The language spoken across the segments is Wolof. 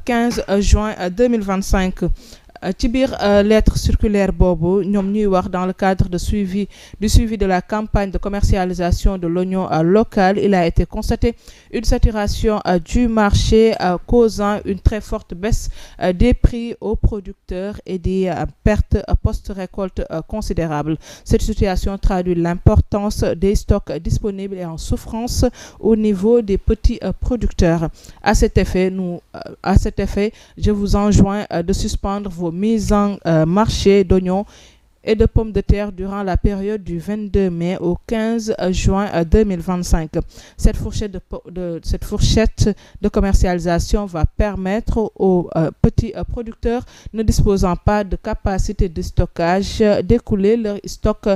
15 juin 2025. ci biir lettre circulaire boobu ñoom ñuy wax dans le cadre du suivi de la campagne de commercialisation de l'oignon local, il a été constaté une saturation du marché causant une très forte baisse des prix aux producteurs et des pertes post-récolte considérables. Cette situation traduit l'importance des stocks disponibles et en souffrance au niveau des petits producteurs. À cet effet, je vous enjoins de suspendre vos mises en marché d'oignons et de pommes de terre durant la période du 22 mai au 15 juin 2025. Cette fourchette de commercialisation va permettre aux petits producteurs ne disposant pas de capacité de stockage d'écouler leur stock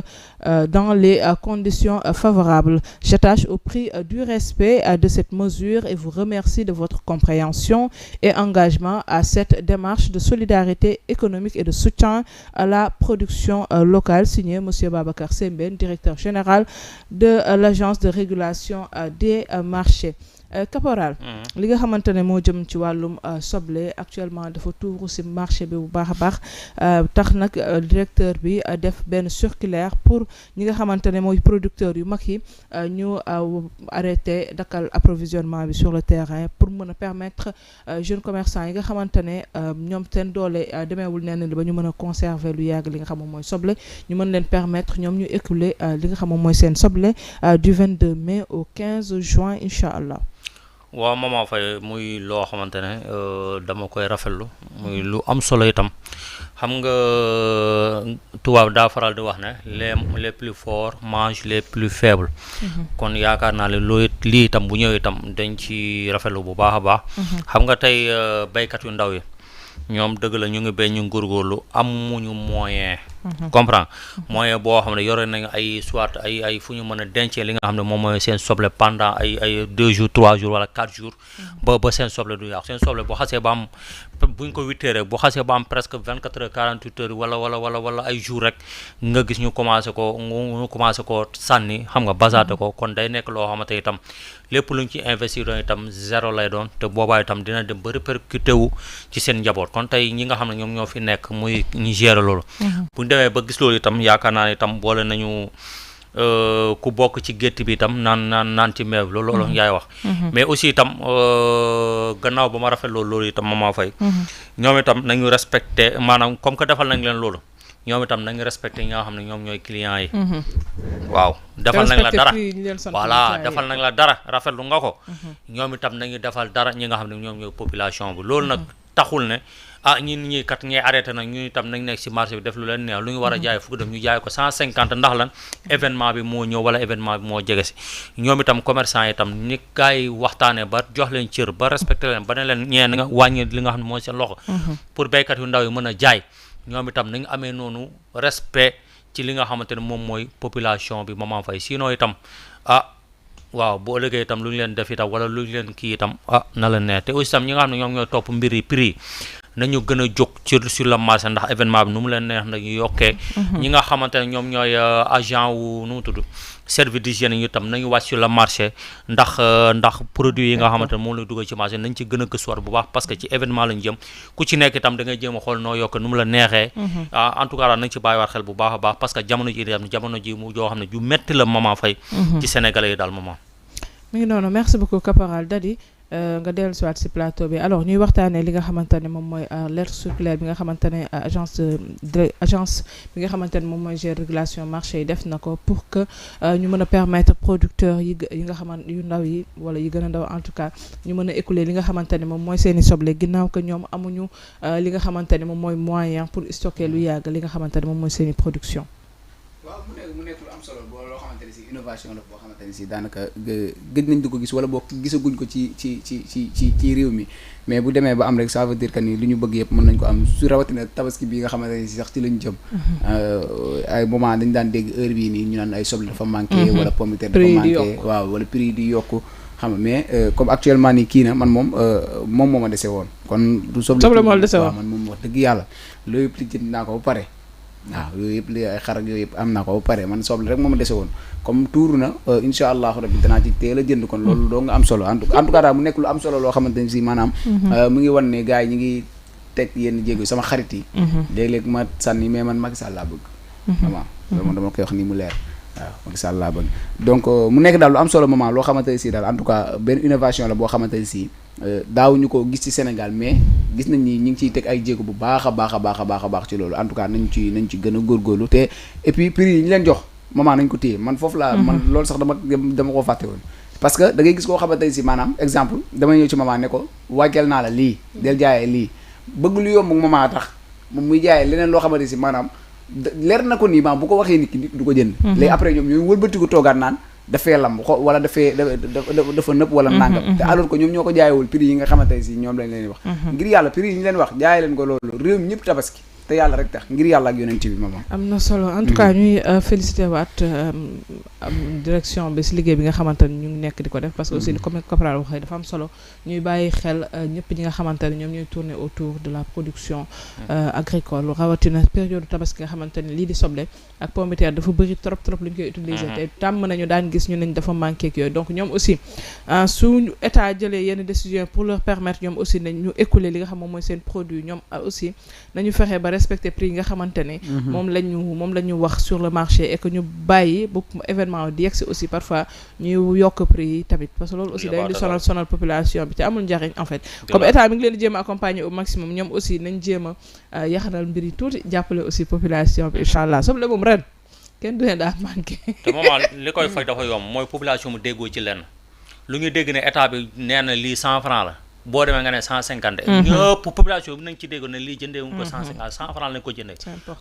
dans les conditions favorables. J'attache au prix du respect de cette mesure et vous remercie de votre compréhension et engagement à cette démarche de solidarité économique et de soutien à la production locale, signé Monsieur Babacar Sembène, directeur général de l'agence de régulation des marchés. Caporal, li nga xamante ne moo jëm ci wàllum soble actuellement dafa tuuru ci marché bi bu baax a baax tax nag directeur bi def benn circulaire pour ñi nga xamante ne mooy producteurs yu mag yi ñu arrêté dakkal approvisionnement bi sur le terrain pour mën a permettre jeunes commerçants yi nga xamante ne ñoom seen doole demeewul nenn ba ñu mën a conserver lu yàgg li nga xam moom mooy soble ñu mën leen permettre ñoom ñu écouler li nga xam moom mooy seen soble du 22 mai au 15 juin incha allah. waaw Mama Faye muy loo xamante ne dama koy rafetlu muy lu am solo itam xam nga tubaab daa faral di wax ne les plus forts mangent les plus faibles. kon yaakaar naa ne loolu lii itam bu ñëwee itam dañ ci rafetlu bu baax a baax. xam nga tey béykat yu ndaw yi ñoom dëgg la ñu ngi béy ñu góorgóorlu amuñu moyen. comprend moyen boo xam ne yore nañu ay soit ay fu ñu mën a dencee li nga xam ne moom mooy seen soble pendant ay 2 jours 3 jours wala 4 jours ba seen soble du yàqu seen soble bu xasee ba am buñ ko wittee rek bu xasee ba am presque 24 heures 48 heures wala ay jours rek nga gis ñu commencé ko sànni xam nga basaate ko kon day nekk loo xamante itam lépp luñ ci investir doon itam zéro lay doon te boobaa itam dina dem ba répercuté wu ci seen njaboot kon tey ñi nga xam ne ñoom ñoo fi nekk muy ñu gérer loolu demee ba gis loolu itam yaakaar naa ne itam boole nañu ku bokk ci gétt bi itam naan ci meew loolu yaay wax mais aussi itam gannaaw ba ma rafet loolu itam Mama Faye ñoom itam nañu respecté maanaam comme que defal nañ leen loolu ñoom itam nañu respecté ñi nga xam ne ñoom ñooy clients yi waaw defal nañ la dara voilà defal nañ la dara rafetlu nga ko ñoom itam nañu defal dara ñi nga xam ne ñoom ñooy population bi loolu nag taxul ne ñi kat ñee arrêté nag ñu itam nañ nekk ci marché bi def lu leen neex lu ñu war a jaay fukk dem ñu jaay ko 150 ndax lan événement bi moo ñëw wala événement bi moo jege si ñoom itam commerçant yi itam ni kaay waxtaane ba jox leen cër ba respecté leen ba ne leen ñee nga wàññi li nga xam ne mooy seen loxo pour béykat yu ndaw yi mën a jaay ñoom itam nañu amee noonu respect ci li nga xamante ne moom mooy population bi Mama Faye sinon itam waaw boo ëllëgee itam lu ñu leen def itam wala lu ñu leen kii itam na la neex te aussi itam ñi nga xam ne ñoom ñooy topp mbir yi prix nañu gën a jóg sur le marché ndax événement bi nu mu leen neex nag ñu yokkee ñi nga xamante ne ñoom ñooy agent wu nu mu tudd service d'hygiène yi itam nañu wàcc sur le marché ndax produit yi nga xamante ne moom la dugal ci marché nañ ci gën a gëstuwaat bu baax parce que ci événement lañ jëm ku ci nekk itam da ngay jéem a xool noo yokk nu mu la neexee en tout cas daal nañ ci bàyyiwaat xel bu baax a baax parce que jamono ji itam jamono ji mu joo xam ne ju metti la Mama Faye ci sénégalais yi daal Mama mi ngi noonu merci beaucoup Caporal Dadi nga dellu siwaat si plateau bi alors ñuy waxtaanee li nga xamante ne moom mooy lettre circulaire bi nga xamante ne agence bi nga xamante ne moom mooy gérer régulation marché yi def na ko pour que ñu mën a permettre producteurs yi nga xamante yu ndaw yi wala yi gën a ndaw en tout cas ñu mën a écouler li nga xamante ne moom mooy seeni soble ginnaaw que ñoom amuñu li nga xamante ne moom mooy moyen pour stocker lu yàgg li nga xamante ne moom mooy seeni production. waaw mu nekk lu am solo loo xamante ne si innovation la boo xamante ne si daanaka gëj nañ di ko gis wala boo gisaguñ ko ci réew mi mais bu demee ba am rek ça veut dire que ni lu ñu bëgg yëpp mën nañ ko am su rawatina tabaski bi nga xamante ne si sax ci lañ jëm ay moment dañ daan dégg heure bii nii ñu naan ay soble dafa manqué wala pomme de terre dafa manqué waaw wala prix di yokku xam nga mais comme actuellement nii kii na man moom moo ma dese woon kon du soble moo dese woon man moom wax dëgg yàlla loolu yëpp li jënd naa ko ba pare waaw yooyu yëpp li ay xar ak yooyu yëpp am naa ko ba pare man soble rek moo ma dese woon comme tuuru na incha allahu rabbi danaa ci teel a jënd kon loolu doo nga am solo en tout cas daal mu nekk lu am solo loo xamante ni si maanaam mu ngi wan ne gars yi ñu ngi teg yenn jéego sama xarit yi léeg-léeg ma sànni mais man Macky Sall laa bëgg vraiment loolu dama koy wax nii mu leer waaw Macky Sall laa bëgg donc mu nekk daal lu am solo moment loo xamante ne si daal en tout cas benn innovation la boo xamante ne si daawuñu ko gis ci Sénégal mais gis nañ ni ñu ngi ciy teg ay jéego bu baax a baax a baax a baax a baax ci loolu en tout cas nañ ci gën a góorgóorlu te et puis prix yi ñu leen jox moment nañ ko téye man foofu laa man loolu sax dama koo fàtte woon parce que da ngay gis koo xamante ne si maanaam exemple damay ñëw ci moment ne ko wàcceel naa la lii del jaayee lii bëgg lu yomb moment tax moom muy jaayee leneen loo xamante ne si maanaam leer na ko nii maanaam bu ko waxee nit ki nit du ko jënd léegi après ñoom ñooy wëlbatiku toogaat naan dafee lamb wala dafa nëpp wala nangam te alors que ñoom ñoo ko jaayewul prix yi nga xamante ne si ñoom lañ leen wax ngir yàlla prix yi ñu leen wax jaay leen ko loolu réew mi ñëpp tabaski te yàlla rek tax ngir yàlla ak yonent bi maman am na solo en tout cas ñuy félicité waat direction bi si liggéey bi nga xamante ne ñu ngi nekk di ko def parce que aussi comme Caporal waxee dafa am solo ñuy bàyyi xel ñëpp ñi nga xamante ne ñoom ñooy tourner autour de la production agricole rawatina période tabaski nga xamante ne lii di soble ak pomme de terre dafa bëri trop lu ñu koy utiliser te tàmm nañu daan gis ñu nañ dafa manqué ak yooyu donc ñoom aussi su état jëlee yenn décision pour leur permettre ñoom aussi nañ ñu écouler li nga xam moom mooy seen produit ñoom aussi nañu fexe ba respecter prix yi nga xamante ne moom la ñu wax sur le marché et que ñu bàyyi bu événement di yegsi aussi parfois ñuy yokk prix yi tamit parce que loolu aussi day di sonal population bi te amul njariñ en fait comme état mi ngi leen di jéem a accompagner au maximum ñoom aussi nañ jéem a yaxanal mbir yi tuuti jàppale aussi population bi incha allah soble moom ren kenn du ne daa manqué te moment li koy fay dafa yomb mooy population mu déggoo ci lenn lu ñu dégg ne état bi nee na lii 100 francs la boo demee nga ne 150 ñëpp population bi nañ ci déggoon ne lii jëndee wuñ ko 150 100 francs lañ ko jëndee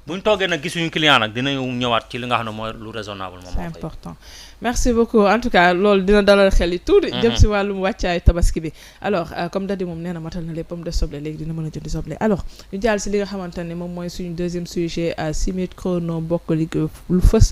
bu ñu toogee nag gisuñu client nag dinañu ñëwaat ci li nga xam ne mooy lu raisonnable moom c'est important merci beaucoup en tout cas loolu dina dalal xel yi tuuti jëm si wàllum wàccaayu tabaski bi alors comme dadi moom nee na matal na léppam de soble léegi dina mën a jëndi soble alors ñu jàll si li nga xamante ne moom mooy suñu deuxième sujet 6 minutes chrono bokk li lu fës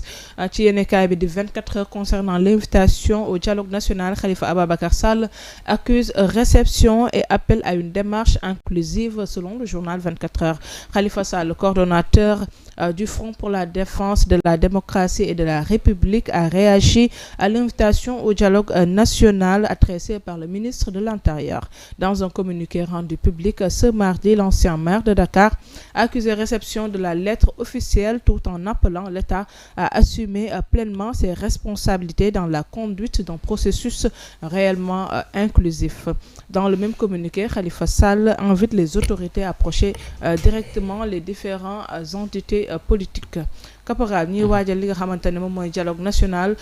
ci yéenekaay bi di 24 heures concernant l'invitation au dialogue national Khalifa Ababacar Sall accuse réception et appelle à une démarche inclusive selon le journal 24 heures. Khalifa Sall, le coordonnateur du Front pour la défense de la démocratie et de la République, a réagi à l'invitation au dialogue national adressée par le ministre de l'Intérieur. Dans un communiqué rendu public ce mardi, l'ancien maire de Dakar a accusé réception de la lettre officielle tout en appelant l'État à assumer pleinement ses responsabilités dans la conduite d'un processus réellement inclusif. Dans le même communiqué, Khalifa Sall invite les autorités à approcher directement les différentes entités politiques. Caporal ñuy waajal li nga xamante ne moom mooy dialogue national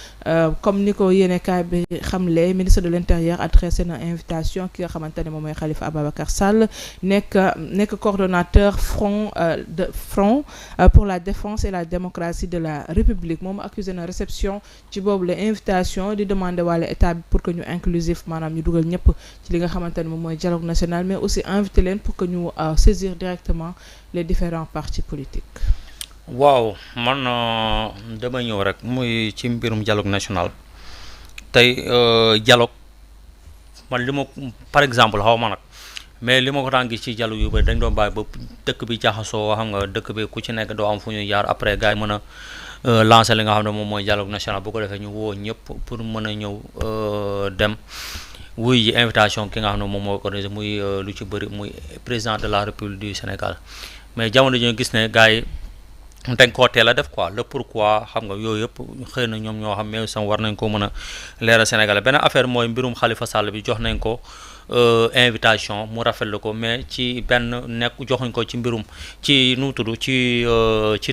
comme ni ko yéenekaay bi xamle ministre de l'Intérieur adressé na invitation ki nga xamante ne moom mooy Khalifa Ababacar Sall nekk coordonnateur front pour la défense et la démocratie de la République moom accusé na réception ci boobu la invitation di demander wàlla état bi pour que ñu inclusif maanaam ñu dugal ñëpp ci li nga xamante ne moom mooy dialogue national mais aussi invité leen pour que ñu saisir directement les différents partis politiques. waaw man dama ñëw rek muy ci mbirum dialogue national tey dialogue man li ma par exemple xaw ma nag mais li ma ko daan gis ci dialogue yu bëri dañ doon bàyyi ba dëkk bi jaxasoo xam nga dëkk bi ku ci nekk doo am fu ñu jaar après gars yi mën a lancer li nga xam ne moom mooy dialogue national bu ko defee ñu woo ñëpp pour mën a ñëw dem wuy ji invitation ki nga xam ne moom moo organisé muy lu ci bëri muy président de la République du Sénégal mais jamono ji ñu gis ne gars yi dañ koo teel a def quoi le pourquoi xam nga yooyu yëpp xëy na ñoom ñoo xam mais sam war nañ ko mën a leeral Sénégalais benn affaire mooy mbirum Khalifa Sall bi jox nañ ko invitation mu rafetlu ko mais ci benn nekk joxuñ ko ci mbirum ci nu mu tudd ci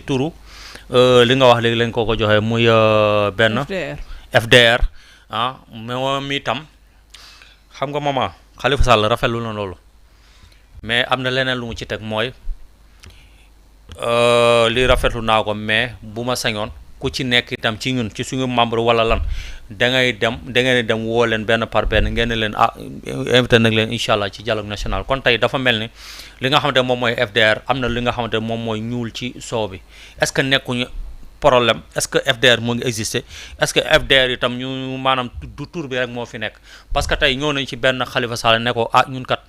turu li nga wax léegi lañ ko joxee muy benn FDR moom itam xam nga mama Khalifa Sall rafetlu na loolu mais am na leneen lu mu ci teg mooy li rafetlu naa ko mais bu ma sañoon ku ci nekk itam ci ñun ci suñu membre wala lan da ngeen dem woo leen benn par benn ngeen ne leen invité nag leen incha allah ci dialogue national kon tey dafa mel ni li nga xamante moom mooy FDR am na li nga xamante moom mooy ñuul ci soow bi est-ce que nekkuñu problème est-ce que FDR moo ngi exister est-ce que FDR itam ñu maanaam du tur bi rek moo fi nekk parce que tey ñëw nañ ci benn Khalifa Sall ne ko ñun kat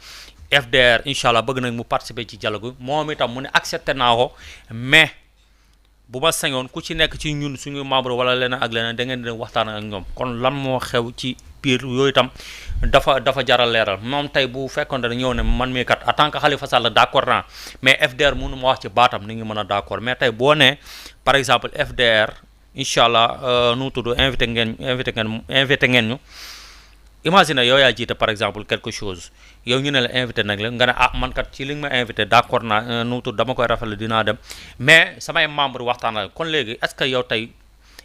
FDR incha allah bëgg nañ mu participer ci dialogue bi moom itam mu ne accepté naa ko mais bu ma sañoon ku ci nekk ci ñun suñu membre wala leneen ak leneen da ngeen di waxtaan ak ñoom kon lan moo xew ci biir yooyu itam dafa jaral leeral moom tey bu fekkoon ne ñëw ne man mii kat en tant que Khalifa Sall d'accord naa mais FDR mënu ma wax ci baatam ni ngi mën a d'accord mais tey boo nee par exemple FDR incha allah nu mu tudd invité ngeen ñu imagine yow yaa jiite par exemple quelque chose yow ñu ne la invité nag la nga ne ah man kat ci li nga ma invité d'accord naa nu mu tudd dama koy rafetlu dinaa dem mais samay membre waxtaan ak kon léegi est-ce que yow tey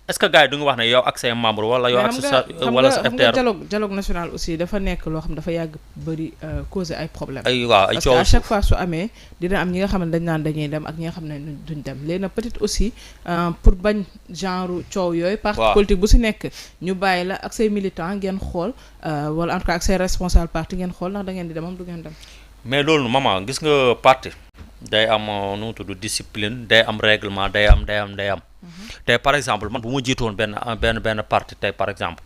est-ce que gars yi du nga wax ne yow ak say membre wala yow ak sa wala sa FDR dialogue national aussi dafa nekk loo xam ne dafa yàgg bëri causer ay problème ay waaw ay parce que à chaque fois su amee dina am ñi nga xam ne dañ naan dañuy dem ak ñi nga xam ne duñ dem léegi nag peut-être aussi pour bañ genre coow yooyu parti politique bu si nekk ñu bàyyi la ak say militants ngeen xool wala en tout cas ak say responsable parti ngeen xool ndax da ngeen di dem am du ngeen dem mais loolu maman gis nga parti day am nu mu tudd discipline day am règlement day am tey par exemple man bu ma jiitoon benn parti tey par exemple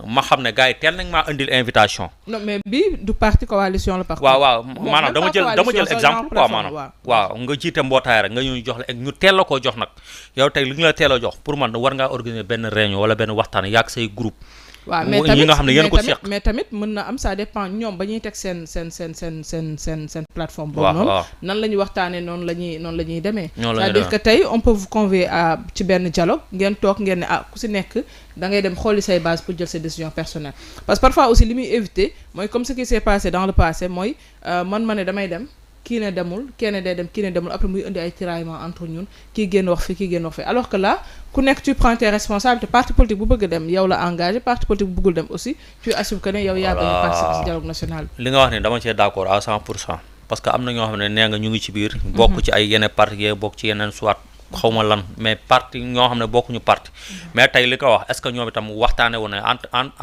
ma xam ne gars yi teel nañ maa indil invitation. non mais bii du parti coalition la. parti waaw maanaam dama jël exemple quoi maanaam. waaw nga jiite mbootaay rek nga ñu jox la ñu teel la koo jox nag yow tey li ñu la teel a jox pour man war ngaa organiser benn réunion wala benn waxtaan yàgg say groupe. waaw mais tamit ñi nga xam ne yéen ko seq mais tamit mën na am ça dépend ñoom ba ñuy teg seen plateforme boobu noonu nan la ñuy waxtaanee noonu la ñuy demee c'est-à-dire que tey on peut vous convier à ci benn dialogue ngeen toog ngeen ne ku si nekk da ngay dem xooli say base pour jël ses décisions personnelles parce que parfois aussi li muy éviter mooy comme ce qui s'est passé dans le passé mooy man ma ne damay dem kii ne demul kenn day dem kii ne demul après muy indi ay tiraillement entre ñun kii génn wax fi kii génn wax fi alors que là ku nekk tu prends tes responsabilités parti politique bu bëgg dem yow la engagé parti politique bu bëggul dem aussi tu assumes que ne yow yaa gën a participer ci dialogue national bi li nga wax ni dama cee d'accord à 100% parce que am na ñoo xam ne nee nga ñu ngi ci biir bokk ci ay yeneen parti yee bokk ci yeneen soit xawma lan mais parti ñoo xam ne bokkuñu parti mais tey li ko wax est-ce que ñoom itam waxtaane woon ne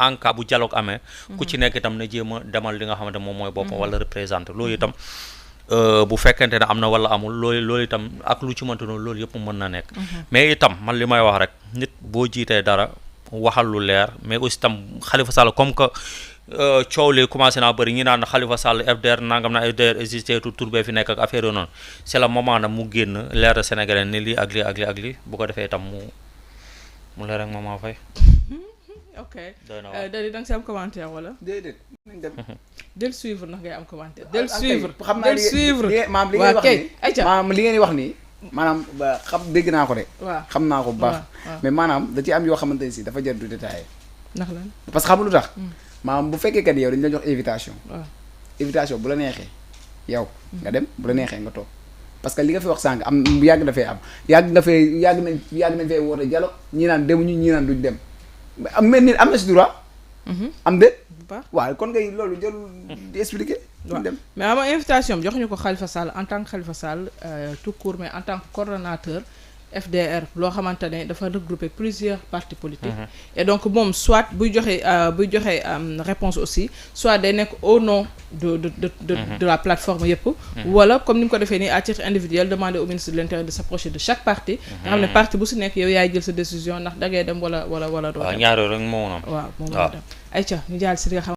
en cas bu dialogue amee ku ci nekk itam na jéem a demal li nga xamante moom mooy boppam wala représenté loolu itam bu fekkente ne am na wala amul loolu itam ak lu ci mënta noonu loolu yëpp mën na nekk mais itam man li may wax rek nit boo jiitee dara waxal lu leer mais aussi itam Khalifa Sall comme que coow li commencé naa bëri ñi naan Khalifa Sall FDR nangam na FDR existé tur bee fi nekk ak affaire yooyu noonu c'est le moment na mu génn leer Sénégalais ni lii ak lii ak lii ak lii bu ko defee itam mu leer ak Maman Faye ok Dadi da nga si am commentaire wala déedéet nañ dem del suivre ndax ngay am commentaire del suivre xam naa maam li ngeen wax nii maanaam xam dégg naa ko de waaw xam naa ko bu baax mais maanaam da ci am yoo xamante ne si dafa jar du détaillé ndax lan parce que xam lu tax maanaam bu fekkee kat yow dañu la jox invitation bu la neexee yow nga dem bu la neexee nga toog parce que li nga fi wax sànq am yàgg nañ fee woote dialogue ñi naan demuñu ñi naan duñ dem am mel ni am na si droit am déet waaw kon ngay loolu jarul di expliquer dem mais ama invitation bi joxuñu ko Khalifa Sall en tant que Khalifa Sall tout court mais en tant que coordonnateur FDR loo xamante ne dafa regrouper plusieurs partis politiques et donc moom soit buy joxe réponse aussi soit day nekk au nom de la plateforme yëpp wala comme ni mu ko defee nii à titre individuel demander au ministre de l'Intérieur de s'approcher de chaque parti nga xam ne parti bu si nekk yow yaay jël sa décision ndax da ngay dem wala doo dem ñaar rek moo am waaw moom moo dem ayca ñu jàll si li nga xam